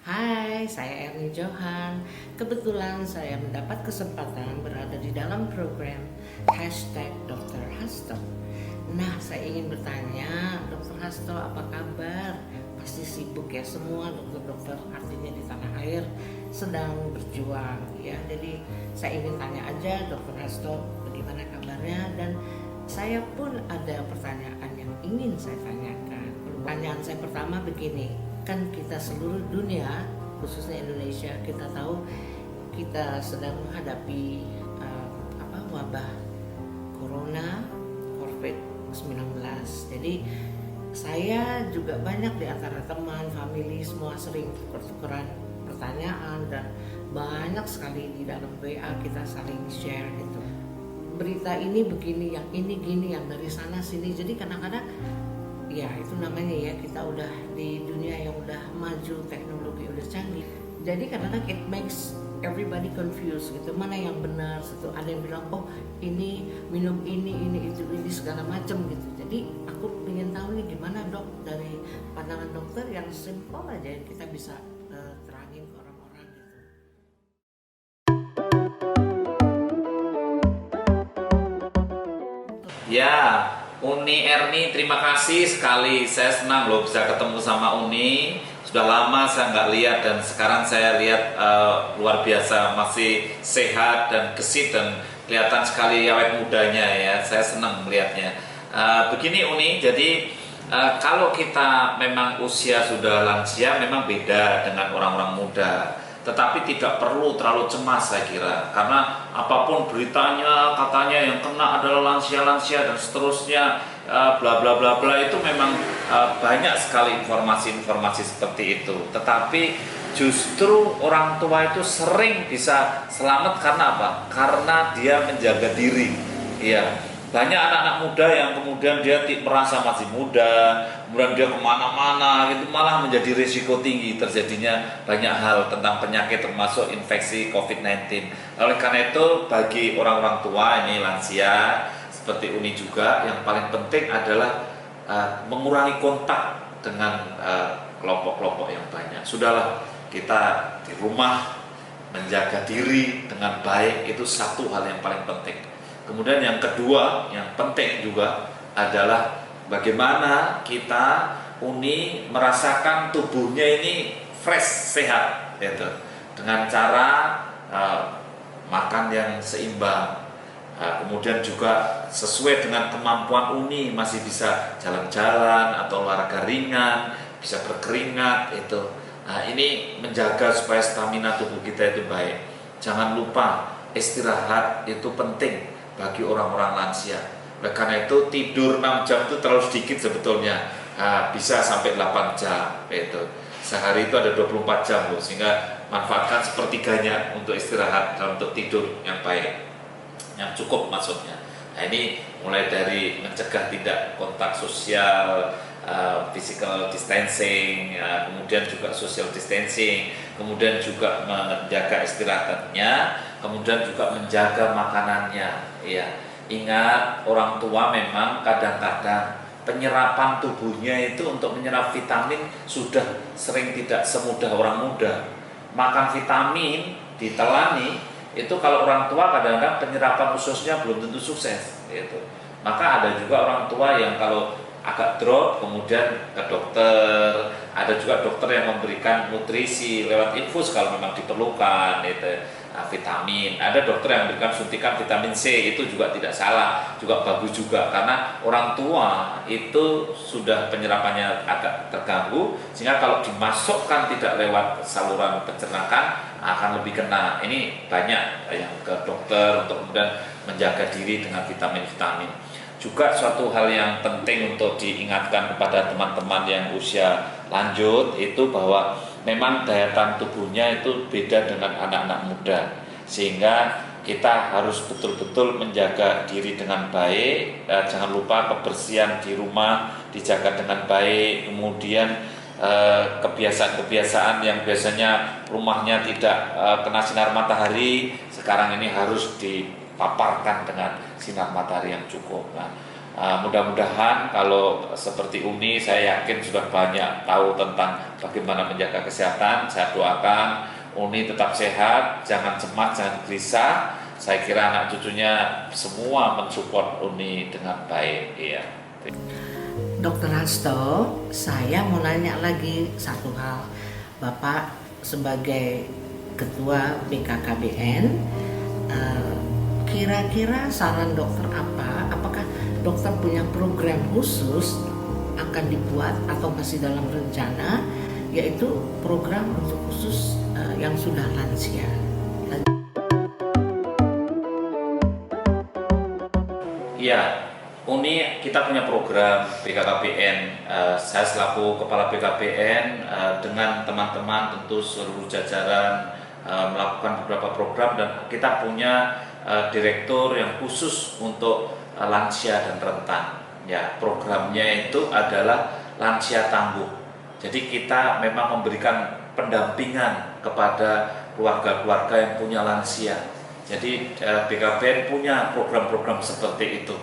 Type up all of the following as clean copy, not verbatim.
Hai, saya Erni Johan. Kebetulan saya mendapat kesempatan berada di dalam program #Dr. Hasto. Nah, saya ingin bertanya, Dr. Hasto apa kabar? Pasti sibuk ya, semua dokter-dokter artinya di tanah air sedang berjuang ya. Jadi saya ingin tanya aja Dr. Hasto bagaimana kabarnya, dan saya pun ada pertanyaan yang ingin saya tanyakan. Pertanyaan saya pertama begini, kan kita seluruh dunia, khususnya Indonesia, kita tahu kita sedang menghadapi wabah corona COVID-19. Jadi saya juga banyak di antara teman, family, semua sering tukar-tukaran pertanyaan, dan banyak sekali di dalam WA kita saling share gitu. Berita ini begini, yang ini gini, yang dari sana sini. Jadi kadang-kadang ya itu namanya ya, kita udah di dunia yang udah maju, teknologi udah canggih. Jadi kadang-kadang it makes everybody confused gitu, mana yang benar gitu. Ada yang bilang oh ini minum ini itu ini segala macam gitu. Jadi aku ingin tahu nih gimana dok, dari pandangan dokter yang simple aja yang kita bisa terangin ke orang-orang gitu. Ya, Uni Erni, terima kasih sekali. Saya senang loh bisa ketemu sama Uni. Sudah lama saya nggak lihat, dan sekarang saya lihat luar biasa, masih sehat dan gesit dan kelihatan sekali awet mudanya ya. Saya senang melihatnya. Begini Uni, jadi kalau kita memang usia sudah lansia memang beda dengan orang-orang muda. Tetapi tidak perlu terlalu cemas saya kira, karena apapun beritanya katanya yang kena adalah lansia-lansia dan seterusnya, bla bla bla bla, itu memang banyak sekali informasi-informasi seperti itu. Tetapi justru orang tua itu sering bisa selamat karena apa? Karena dia menjaga diri. Iya, banyak anak-anak muda yang kemudian dia merasa masih muda, kemudian dia kemana-mana gitu, malah menjadi risiko tinggi terjadinya banyak hal tentang penyakit termasuk infeksi COVID-19. Oleh karena itu bagi orang-orang tua ini lansia seperti Uni juga, yang paling penting adalah mengurangi kontak dengan kelompok-kelompok yang banyak. Sudahlah, kita di rumah menjaga diri dengan baik, itu satu hal yang paling penting. Kemudian yang kedua, yang penting juga adalah bagaimana kita Uni merasakan tubuhnya ini fresh, sehat, gitu. Dengan cara makan yang seimbang. Kemudian juga sesuai dengan kemampuan Uni, masih bisa jalan-jalan atau olahraga ringan, bisa berkeringat itu. Nah, ini menjaga supaya stamina tubuh kita itu baik. Jangan lupa istirahat itu penting bagi orang-orang lansia. Oleh karena itu tidur 6 jam itu terlalu sedikit sebetulnya. Bisa sampai 8 jam itu. Sehari itu ada 24 jam loh, sehingga manfaatkan sepertiganya untuk istirahat dan untuk tidur yang baik, yang cukup maksudnya. Nah, ini mulai dari mencegah tidak kontak sosial, physical distancing, kemudian juga social distancing, kemudian juga menjaga istirahatnya, kemudian juga menjaga makanannya. Ya, ingat orang tua memang kadang-kadang penyerapan tubuhnya itu untuk menyerap vitamin sudah sering tidak semudah orang muda. Makan vitamin ditelani itu kalau orang tua kadang-kadang penyerapan ususnya belum tentu sukses gitu. Maka ada juga orang tua yang kalau agak drop kemudian ke dokter, ada juga dokter yang memberikan nutrisi lewat infus kalau memang diperlukan itu. Vitamin, ada dokter yang memberikan suntikan vitamin C, itu juga tidak salah, juga bagus juga, karena orang tua itu sudah penyerapannya agak terganggu, sehingga kalau dimasukkan tidak lewat saluran pencernaan akan lebih kena. Ini banyak yang ke dokter untuk kemudian menjaga diri dengan vitamin-vitamin. Juga suatu hal yang penting untuk diingatkan kepada teman-teman yang usia lanjut itu bahwa memang daya tahan tubuhnya itu beda dengan anak-anak muda, sehingga kita harus betul-betul menjaga diri dengan baik. Jangan lupa kebersihan di rumah dijaga dengan baik, kemudian kebiasaan-kebiasaan yang biasanya rumahnya tidak kena sinar matahari, sekarang ini harus dipaparkan dengan sinar matahari yang cukup. Nah, Mudah-mudahan kalau seperti Uni, saya yakin sudah banyak tahu tentang bagaimana menjaga kesehatan. Saya doakan Uni tetap sehat, jangan cemas, jangan gelisah. Saya kira anak cucunya semua mensupport Uni dengan baik. Iya. Dr. Hasto, saya mau nanya lagi satu hal. Bapak sebagai Ketua BKKBN, kira-kira saran dokter apa? Apakah dokter punya program khusus akan dibuat atau masih dalam rencana, yaitu program untuk khusus yang sudah lansia? Iya, Uni kita punya program BKKBN. Saya selaku Kepala BKKBN dengan teman-teman tentu seluruh jajaran melakukan beberapa program, dan kita punya direktur yang khusus untuk lansia dan rentan. Ya, programnya itu adalah lansia tangguh. Jadi kita memang memberikan pendampingan kepada keluarga-keluarga yang punya lansia. Jadi BKKBN punya program-program seperti itu.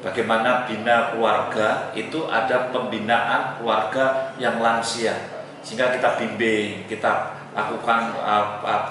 Bagaimana bina keluarga, itu ada pembinaan keluarga yang lansia, sehingga kita bimbing, kita lakukan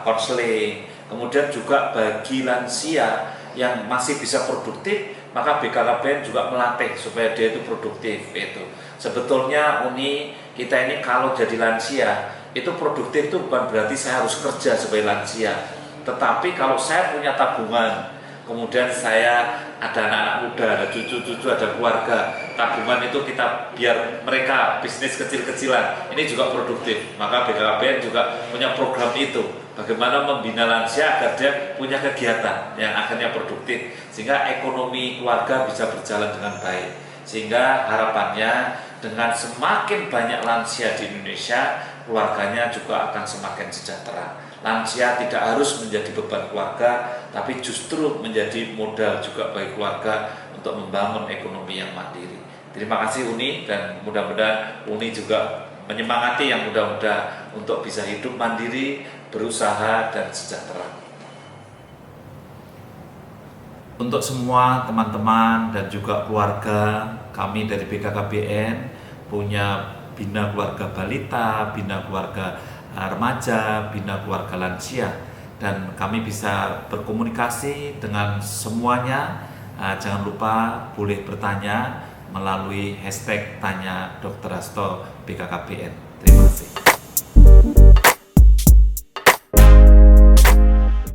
konseling. Kemudian juga bagi lansia yang masih bisa produktif, maka BKKBN juga melatih supaya dia itu produktif. Itu sebetulnya Uni kita ini kalau jadi lansia itu produktif itu bukan berarti saya harus kerja sebagai lansia, tetapi kalau saya punya tabungan, kemudian saya ada anak-anak muda, ada cucu-cucu, ada keluarga, tabungan itu kita biar mereka bisnis kecil-kecilan, ini juga produktif. Maka BKKBN juga punya program itu, bagaimana membina lansia agar dia punya kegiatan yang akhirnya produktif, sehingga ekonomi keluarga bisa berjalan dengan baik. Sehingga harapannya dengan semakin banyak lansia di Indonesia, keluarganya juga akan semakin sejahtera. Lansia tidak harus menjadi beban keluarga, tapi justru menjadi modal juga bagi keluarga untuk membangun ekonomi yang mandiri. Terima kasih Uni, dan mudah-mudahan Uni juga menyemangati yang muda-muda untuk bisa hidup mandiri, berusaha, dan sejahtera. Untuk semua teman-teman dan juga keluarga, kami dari BKKBN punya bina keluarga balita, bina keluarga remaja, bina keluarga lansia, dan kami bisa berkomunikasi dengan semuanya. Jangan lupa boleh bertanya melalui hashtag Tanya Dr. Hasto BKKBN. Terima kasih.